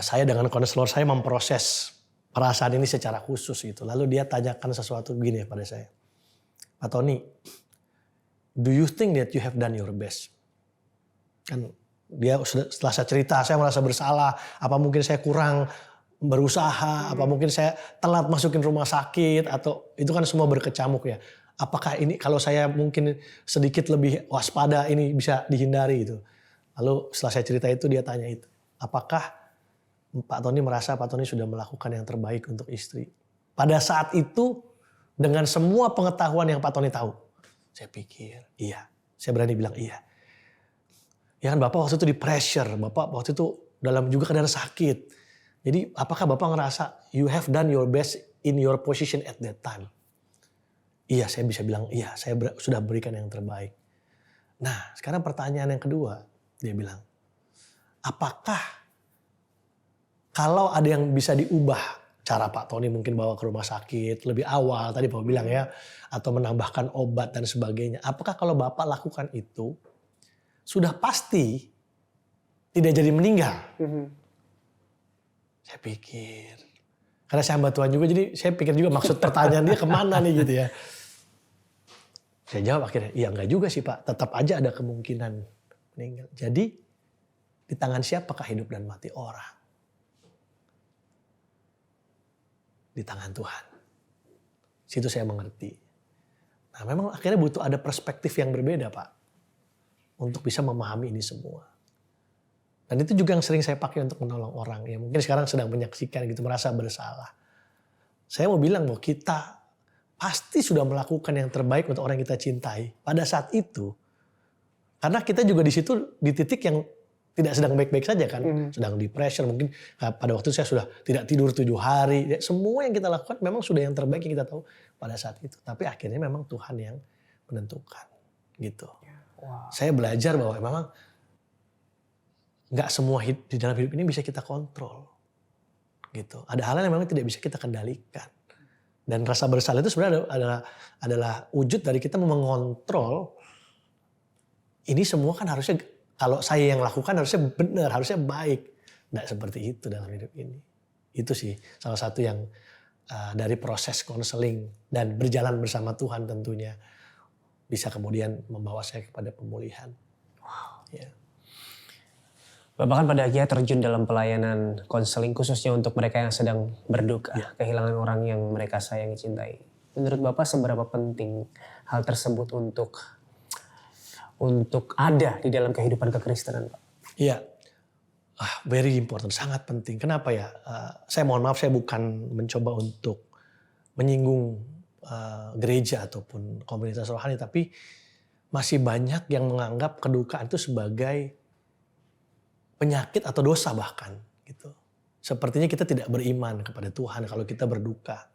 saya dengan konselor saya memproses perasaan ini secara khusus gitu. Lalu dia tanyakan sesuatu begini pada saya. Pak Tony, do you think that you have done your best? Kan dia setelah saya cerita, saya merasa bersalah. Apa mungkin saya kurang berusaha? Apa mungkin saya telat masukin rumah sakit? Atau itu kan semua berkecamuk ya. Apakah ini kalau saya mungkin sedikit lebih waspada ini bisa dihindari gitu. Lalu setelah saya cerita itu dia tanya itu. Apakah Pak Tony merasa Pak Tony sudah melakukan yang terbaik untuk istri? Pada saat itu dengan semua pengetahuan yang Pak Tony tahu. Saya pikir iya. Saya berani bilang iya. Ya kan Bapak waktu itu di pressure. Bapak waktu itu dalam juga keadaan sakit. Jadi apakah Bapak ngerasa you have done your best in your position at that time? Iya saya bisa bilang iya. Saya sudah berikan yang terbaik. Nah sekarang pertanyaan yang kedua. Dia bilang, apakah kalau ada yang bisa diubah cara Pak Tony mungkin bawa ke rumah sakit lebih awal tadi Bapak bilang ya, atau menambahkan obat dan sebagainya. Apakah kalau Bapak lakukan itu sudah pasti tidak jadi meninggal? Saya pikir, karena saya hamba Tuhan juga jadi saya pikir juga maksud pertanyaan dia kemana nih gitu ya. Saya jawab akhirnya, iya enggak juga sih Pak, tetap aja ada kemungkinan meninggal. Jadi di tangan siapakah hidup dan mati orang? Di tangan Tuhan. Situ saya mengerti. Nah memang akhirnya butuh ada perspektif yang berbeda Pak. Untuk bisa memahami ini semua. Dan itu juga yang sering saya pakai untuk menolong orang. Ya mungkin sekarang sedang menyaksikan gitu merasa bersalah. Saya mau bilang bahwa kita pasti sudah melakukan yang terbaik untuk orang yang kita cintai. Pada saat itu. Karena kita juga di situ di titik yang tidak sedang baik-baik saja kan. Sedang di pressure mungkin pada waktu itu saya sudah tidak tidur 7 hari. Ya, semua yang kita lakukan memang sudah yang terbaik yang kita tahu pada saat itu. Tapi akhirnya memang Tuhan yang menentukan gitu. Wow. Saya belajar bahwa memang nggak semua di dalam hidup ini bisa kita kontrol. Gitu. Ada hal yang memang tidak bisa kita kendalikan. Dan rasa bersalah itu sebenarnya adalah wujud dari kita mengontrol. Ini semua kan harusnya, kalau saya yang lakukan harusnya benar, harusnya baik. Nggak seperti itu dalam hidup ini. Itu sih salah satu yang dari proses konseling dan berjalan bersama Tuhan tentunya bisa kemudian membawa saya kepada pemulihan. Wow. Ya. Bapak kan pada akhirnya terjun dalam pelayanan konseling khususnya untuk mereka yang sedang berduka, kehilangan orang yang mereka sayangi, cintai. Menurut Bapak seberapa penting hal tersebut untuk ada di dalam kehidupan kekristenan, Pak? Iya, very important, sangat penting. Kenapa ya? Saya mohon maaf, saya bukan mencoba untuk menyinggung gereja ataupun komunitas rohani, tapi masih banyak yang menganggap kedukaan itu sebagai penyakit atau dosa bahkan gitu. Sepertinya kita tidak beriman kepada Tuhan kalau kita berduka.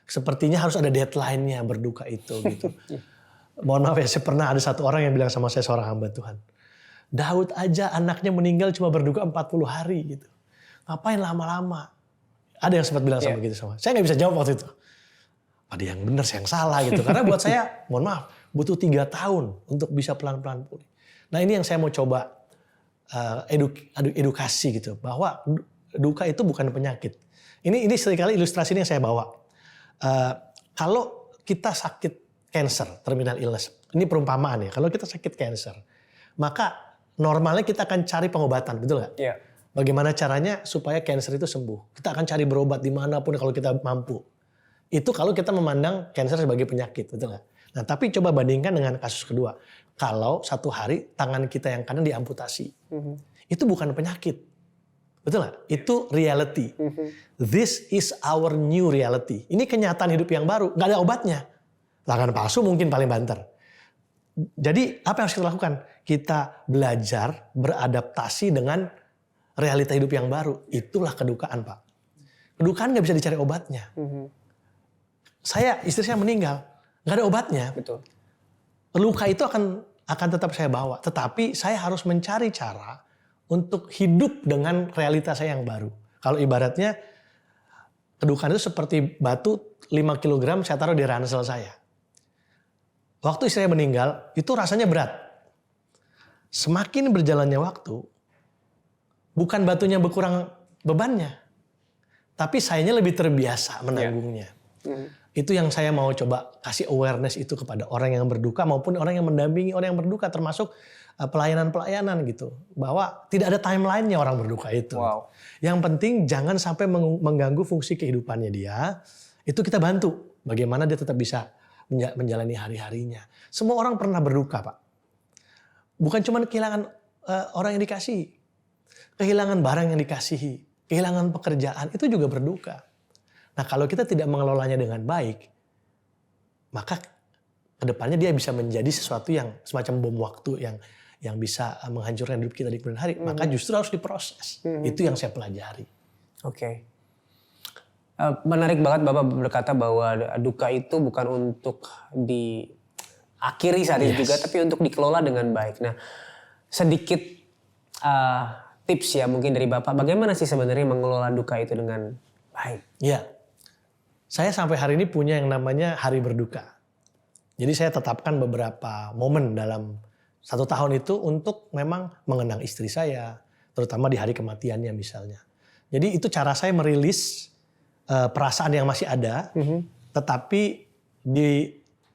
Sepertinya harus ada deadline-nya berduka itu gitu. Mohon maaf ya, saya pernah ada satu orang yang bilang sama saya, seorang hamba Tuhan. Daud aja anaknya meninggal cuma berduka 40 hari gitu. Ngapain lama-lama? Ada yang sempat bilang sama gitu sama. Saya nggak bisa jawab waktu itu. Ada yang benar, saya yang salah gitu. Karena buat saya, mohon maaf, butuh 3 tahun untuk bisa pelan-pelan pulih. Nah ini yang saya mau coba edukasi gitu, bahwa duka itu bukan penyakit. Ini seringkali ilustrasi ini yang saya bawa. Kalau kita sakit cancer, terminal illness, ini perumpamaan ya. Kalau kita sakit cancer, maka normalnya kita akan cari pengobatan, betul nggak? Iya. Bagaimana caranya supaya cancer itu sembuh? Kita akan cari berobat dimanapun kalau kita mampu. Itu kalau kita memandang cancer sebagai penyakit, betul nggak? Nah, tapi coba bandingkan dengan kasus kedua. Kalau satu hari tangan kita yang kanan diamputasi, itu bukan penyakit, betul nggak? Itu reality. This is our new reality. Ini kenyataan hidup yang baru, nggak ada obatnya. Tangan palsu mungkin paling banter. Jadi apa yang harus kita lakukan? Kita belajar beradaptasi dengan realita hidup yang baru. Itulah kedukaan, Pak. Kedukaan nggak bisa dicari obatnya. Istri saya meninggal, nggak ada obatnya. Betul. Luka itu akan tetap saya bawa, tetapi saya harus mencari cara untuk hidup dengan realitas saya yang baru. Kalau ibaratnya kedukaan itu seperti batu 5 kg saya taruh di ransel saya. Waktu istri saya meninggal, itu rasanya berat. Semakin berjalannya waktu, bukan batunya berkurang bebannya, tapi sayanya lebih terbiasa menanggungnya. Itu yang saya mau coba kasih awareness itu kepada orang yang berduka maupun orang yang mendampingi orang yang berduka, termasuk pelayanan-pelayanan gitu. Bahwa tidak ada timeline-nya orang berduka itu. Wow. Yang penting jangan sampai mengganggu fungsi kehidupannya dia. Itu kita bantu. Bagaimana dia tetap bisa menjalani hari-harinya. Semua orang pernah berduka, Pak. Bukan cuma kehilangan orang yang dikasihi. Kehilangan barang yang dikasihi. Kehilangan pekerjaan, itu juga berduka. Nah kalau kita tidak mengelolanya dengan baik, maka kedepannya dia bisa menjadi sesuatu yang semacam bom waktu yang bisa menghancurkan hidup kita di kemudian hari. Maka justru harus diproses. Itu yang saya pelajari. Oke. Menarik banget Bapak berkata bahwa duka itu bukan untuk diakhiri saat itu juga, tapi untuk dikelola dengan baik. Nah, sedikit tips ya mungkin dari Bapak, bagaimana sih sebenarnya mengelola duka itu dengan baik? Ya, saya sampai hari ini punya yang namanya hari berduka. Jadi saya tetapkan beberapa momen dalam 1 tahun itu untuk memang mengenang istri saya, terutama di hari kematiannya misalnya. Jadi itu cara saya merilis perasaan yang masih ada, tetapi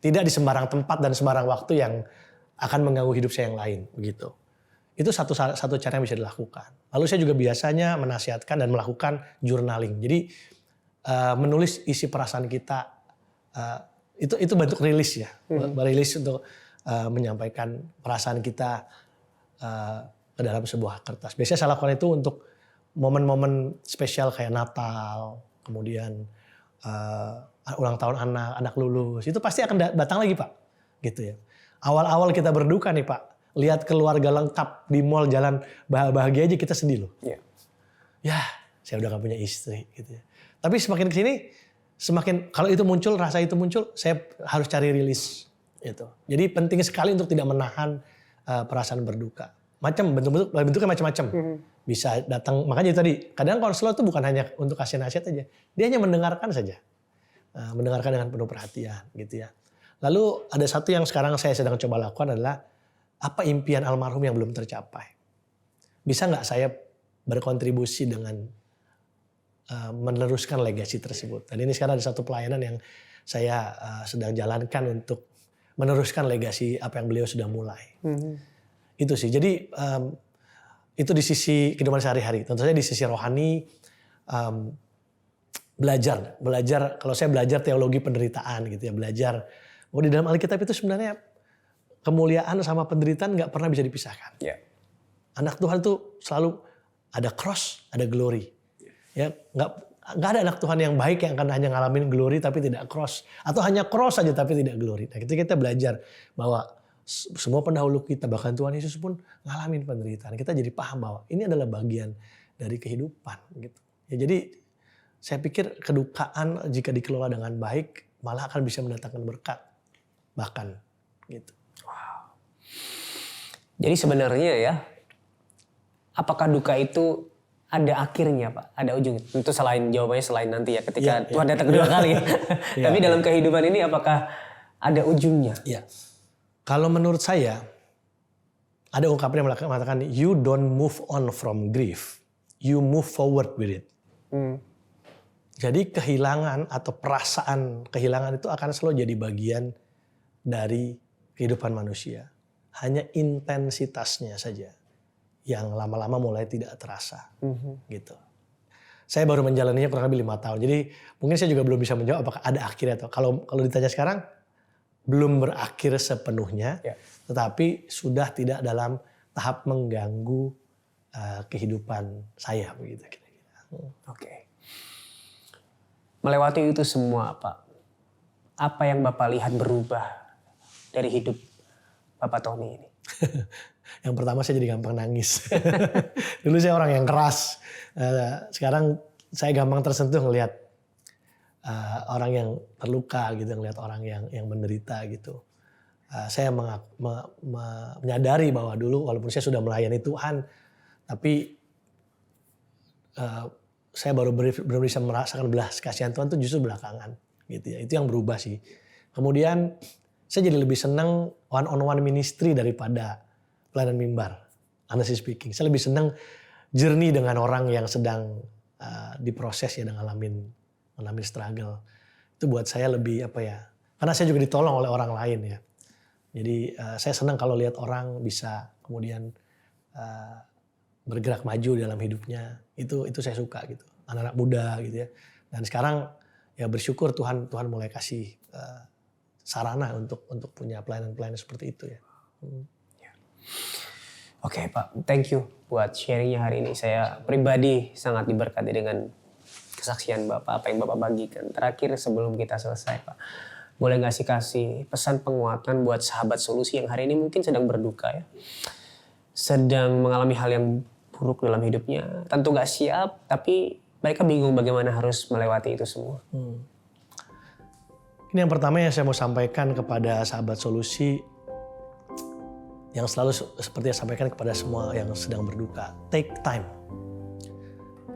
tidak di sembarang tempat dan sembarang waktu yang akan mengganggu hidup saya yang lain, begitu. Itu satu cara yang bisa dilakukan. Lalu saya juga biasanya menasihatkan dan melakukan journaling. Jadi menulis isi perasaan kita, itu bentuk rilis ya, merilis untuk menyampaikan perasaan kita ke dalam sebuah kertas. Biasanya saya lakukan itu untuk momen-momen spesial kayak Natal, kemudian ulang tahun anak lulus, itu pasti akan datang lagi Pak, gitu ya. Awal-awal kita berduka nih Pak, lihat keluarga lengkap di mall jalan bahagia aja kita sedih loh. Ya, saya udah gak punya istri, gitu ya. Tapi semakin kesini, semakin kalau itu muncul, rasa itu muncul, saya harus cari rilis, gitu. Jadi penting sekali untuk tidak menahan perasaan berduka. bentuknya macam-macam. Bisa datang, makanya tadi kadang konselor itu bukan hanya untuk kasih nasihat aja, dia hanya mendengarkan saja, mendengarkan dengan penuh perhatian gitu ya. Lalu ada satu yang sekarang saya sedang coba lakukan adalah apa impian almarhum yang belum tercapai. Bisa nggak saya berkontribusi dengan meneruskan legasi tersebut. Dan ini sekarang ada satu pelayanan yang saya sedang jalankan untuk meneruskan legasi apa yang beliau sudah mulai. Itu sih. Jadi itu di sisi kehidupan sehari-hari. Tentu saja di sisi rohani belajar. Kalau saya belajar teologi penderitaan gitu ya, belajar. Di dalam Alkitab itu sebenarnya kemuliaan sama penderitaan nggak pernah bisa dipisahkan. Yeah. Anak Tuhan tuh selalu ada cross, ada glory. Ya, nggak ada anak Tuhan yang baik yang akan hanya ngalamin glory tapi tidak cross, atau hanya cross saja tapi tidak glory. Nah, kita belajar bahwa semua pendahulu kita, bahkan Tuhan Yesus pun ngalamin penderitaan. Kita jadi paham bahwa ini adalah bagian dari kehidupan gitu. Ya, jadi saya pikir kedukaan jika dikelola dengan baik malah akan bisa mendatangkan berkat bahkan gitu. Wow. Jadi sebenarnya ya, apakah duka itu ada akhirnya Pak? Ada ujungnya? Tentu jawabannya selain nanti ya ketika Tuhan datang kedua kali. Tapi dalam kehidupan ini apakah ada ujungnya? Iya. Kalau menurut saya, ada ungkapan yang mengatakan, you don't move on from grief, you move forward with it. Jadi kehilangan atau perasaan kehilangan itu akan selalu jadi bagian dari kehidupan manusia. Hanya intensitasnya saja yang lama-lama mulai tidak terasa. Gitu. Saya baru menjalaninya kurang lebih 5 tahun. Jadi mungkin saya juga belum bisa menjawab apakah ada akhirnya atau kalau ditanya sekarang, belum berakhir sepenuhnya, tetapi sudah tidak dalam tahap mengganggu kehidupan saya begitu kira-kira. Oke. Melewati itu semua Pak, apa yang Bapak lihat berubah dari hidup Bapak Tony ini? Yang pertama saya jadi gampang nangis. Dulu saya orang yang keras, sekarang saya gampang tersentuh ngelihat orang yang terluka gitu, ngelihat orang yang menderita gitu. Saya menyadari bahwa dulu walaupun saya sudah melayani Tuhan, tapi saya baru bisa merasakan belas kasihan Tuhan itu justru belakangan gitu ya. Itu yang berubah sih. Kemudian saya jadi lebih senang one on one ministry daripada pelayanan mimbar. Honestly speaking, saya lebih senang journey dengan orang yang sedang diproses ya, dengan ngalamin struggle. Itu buat saya lebih karena saya juga ditolong oleh orang lain ya. Jadi saya senang kalau lihat orang bisa kemudian bergerak maju dalam hidupnya. Itu saya suka gitu. Anak-anak muda gitu ya. Dan sekarang ya bersyukur Tuhan mulai kasih sarana untuk punya pelayanan-pelayanan seperti itu ya. Oke Pak, thank you buat sharingnya hari ini. Saya pribadi sangat diberkati dengan kesaksian Bapak, apa yang Bapak bagikan. Terakhir sebelum kita selesai Pak, boleh nggak sih kasih pesan penguatan buat sahabat solusi yang hari ini mungkin sedang berduka ya, sedang mengalami hal yang buruk dalam hidupnya, tentu nggak siap, tapi mereka bingung bagaimana harus melewati itu semua. Ini yang pertama yang saya mau sampaikan kepada sahabat solusi, yang selalu seperti yang sampaikan kepada semua yang sedang berduka, take time.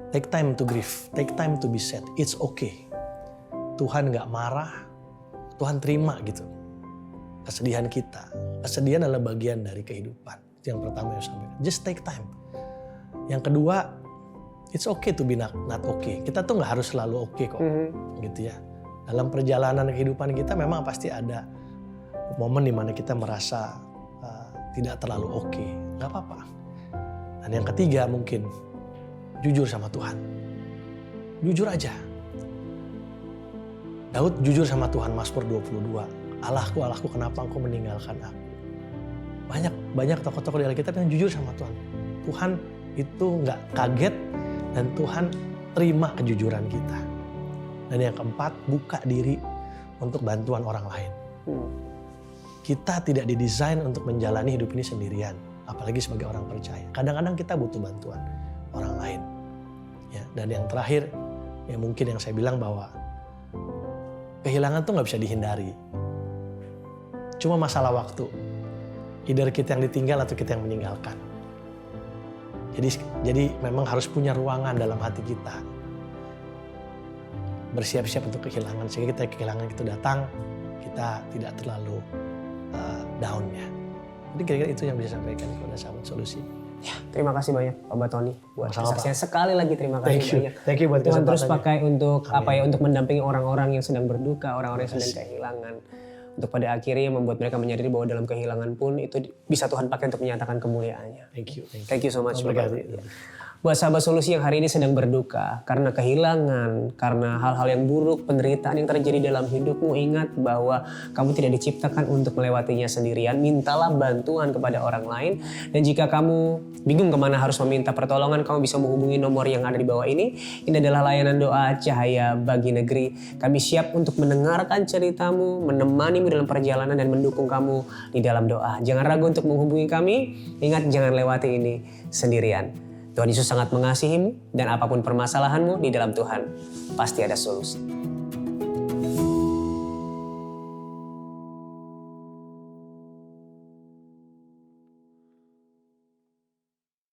Take time to grieve, take time to be sad. It's okay. Tuhan gak marah, Tuhan terima gitu kesedihan kita. Kesedihan adalah bagian dari kehidupan. Itu yang pertama yang saya sampaikan. Just take time. Yang kedua, it's okay to be not okay. Kita tuh gak harus selalu okay kok, gitu ya. Dalam perjalanan kehidupan kita memang pasti ada momen dimana kita merasa tidak terlalu oke. Gak apa-apa. Dan yang ketiga mungkin, jujur sama Tuhan. Jujur aja. Daud jujur sama Tuhan, Mazmur 22. Allahku, Allahku, kenapa engkau meninggalkan aku? Banyak tokoh-tokoh di Alkitab yang jujur sama Tuhan. Tuhan itu gak kaget dan Tuhan terima kejujuran kita. Dan yang keempat, buka diri untuk bantuan orang lain. Kita tidak didesain untuk menjalani hidup ini sendirian. Apalagi sebagai orang percaya. Kadang-kadang kita butuh bantuan orang lain. Ya, dan yang terakhir, ya mungkin yang saya bilang bahwa kehilangan tuh gak bisa dihindari. Cuma masalah waktu. Either kita yang ditinggal atau kita yang meninggalkan. Jadi memang harus punya ruangan dalam hati kita. Bersiap-siap untuk kehilangan, sehingga kita kehilangan itu datang, kita tidak terlalu down-nya. Jadi kira-kira itu yang bisa sampaikan kepada sahabat solusi. Ya, terima kasih banyak Pak Batoni buat Sama-sama, kesaksian. Sekali lagi terima kasih banyak. Thank you buat Tuhan terus kesempatannya. pakai untuk untuk mendampingi orang-orang yang sedang berduka, orang-orang yang sedang kehilangan. Untuk pada akhirnya membuat mereka menyadari bahwa dalam kehilangan pun itu bisa Tuhan pakai untuk menyatakan kemuliaannya. Thank you. Thank you so much. Terima Bapak. kasih. Buat sahabat solusi yang hari ini sedang berduka karena kehilangan, karena hal-hal yang buruk, penderitaan yang terjadi dalam hidupmu, ingat bahwa kamu tidak diciptakan untuk melewatinya sendirian. Mintalah bantuan kepada orang lain. Dan jika kamu bingung kemana harus meminta pertolongan, kamu bisa menghubungi nomor yang ada di bawah ini. Ini adalah layanan doa Cahaya Bagi Negeri. Kami siap untuk mendengarkan ceritamu, menemanimu dalam perjalanan dan mendukung kamu di dalam doa. Jangan ragu untuk menghubungi kami. Ingat, jangan lewati ini sendirian. Tuhan Yesus sangat mengasihimu dan apapun permasalahanmu di dalam Tuhan pasti ada solusi.